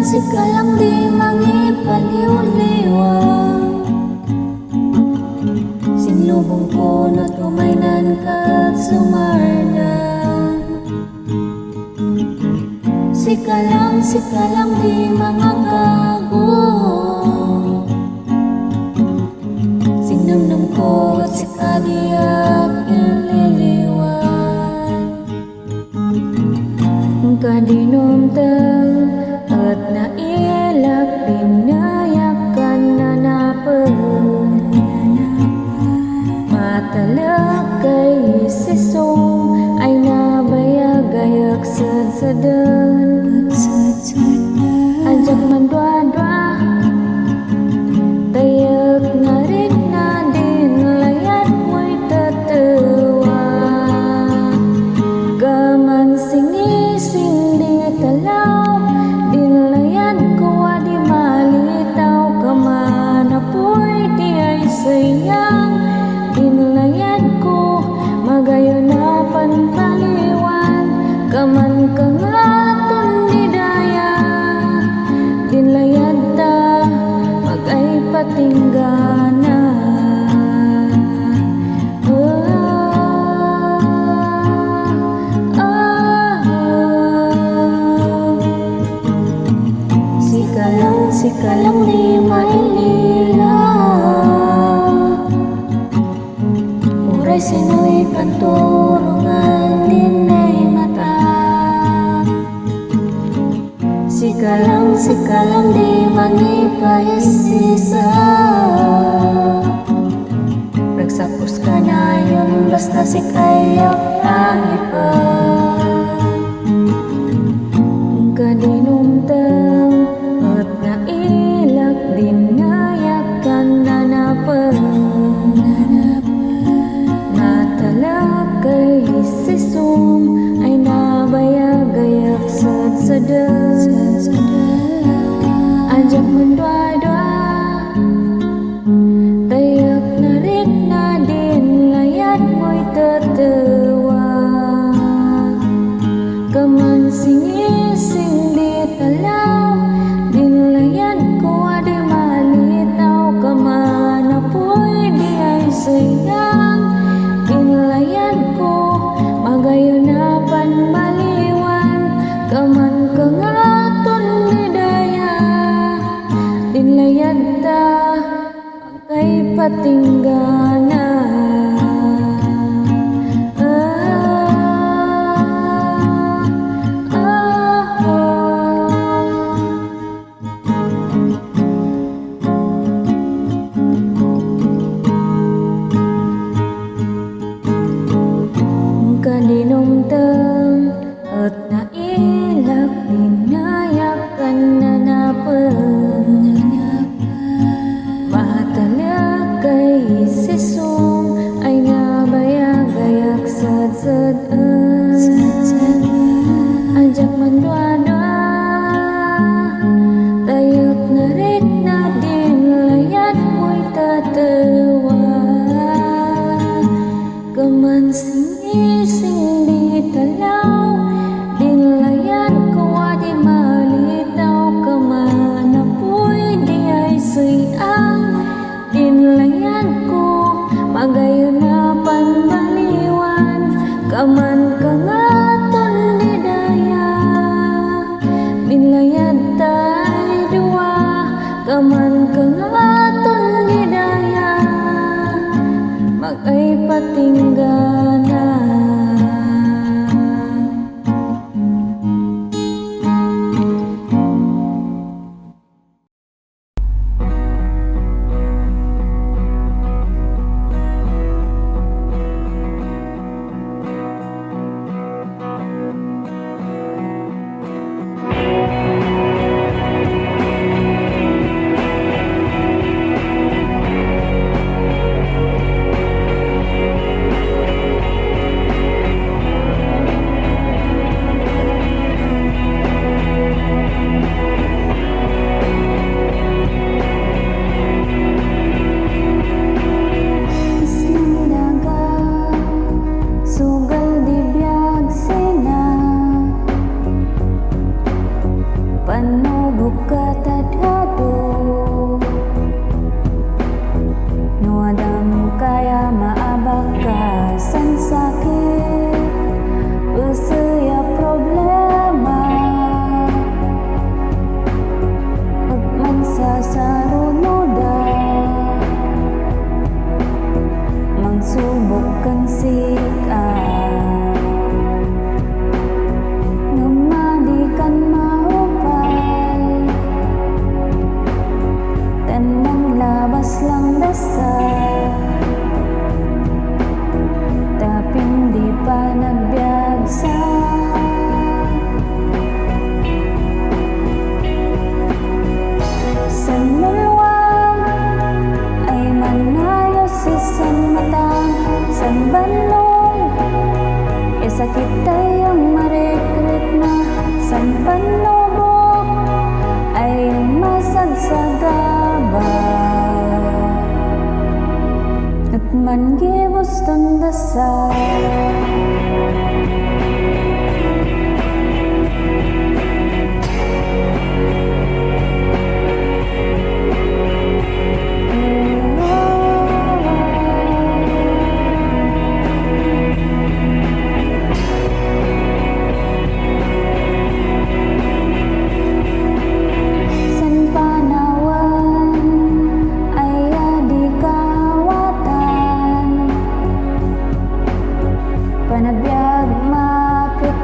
Sika lang di mangipaliw-liwang, sinlubong ko na tumainan ka at sumardan. Sika lang di mangangagong, sinamnam ko at sika di ililiwan. Kadinomtang at nailak binayakan na napad, matalak kay sisong ay nabayagayak sadsadan. Ajak mandwa-dwa tayak na rin na din layat mo'y tatawa. Gaman singising di talaw, din layat ko di malitaw. Kaman apoy di ay sayang, din layat ko magayon na panpaliwan. Kaman kangaton di daya, din layat ta magay patinggana. Sika lang di mailila, uray sino'y panturungan din ay mata. Sika lang di mangipaisisa, nagsapos ka na yun basta sikayak ang iba. Kadinumtang at nailak dinayakan na napad, natalakay sisong ay nabayagayak sadsadan. Ajak mandwa-dwa tayak na rin na din layat mo'y tatawa. Kaman singising di talaw, din layat ko di malitaw. Kaman apoy di ay sayang, din layat ko magayon na panbaliwan. Kaman kangaton di daya, din layat ta magay patinggana. Kadinumtang at nailak dinayakan na napad, matalak kay sisong ay nabayagayak sadsadan. Ajak mandwa-dwa tayak na rin na din layat mo'y tatawa. Kaman singising di talaw, din layat ko di malitaw. Kaman apoy di ay sayang, din layat ko magayon na panbaliwan. Kaman kangaton di daya, din layat ta ay duwa. Kaman kangaton di daya magay patinggana. Mangi bustundasa panagbiag mapitaran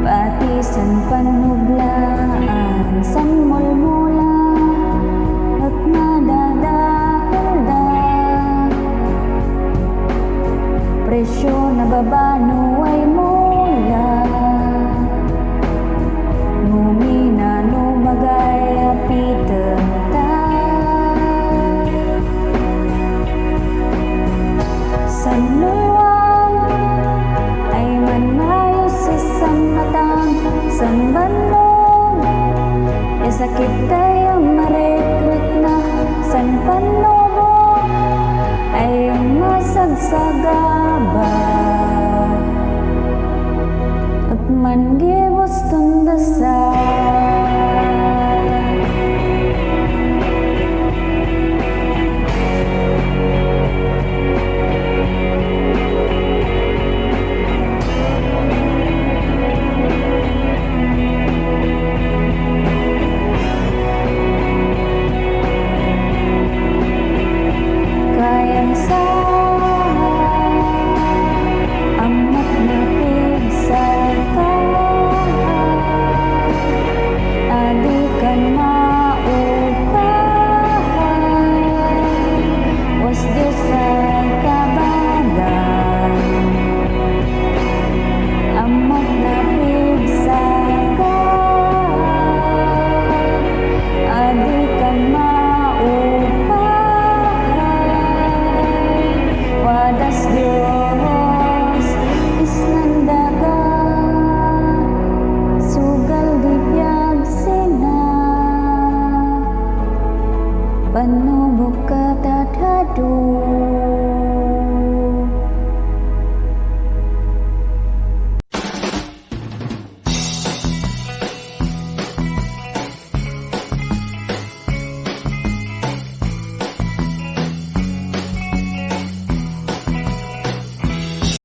patisan panublaan san mulmula at nadadahilda presyo na babano ay mula numina numagay apitan I know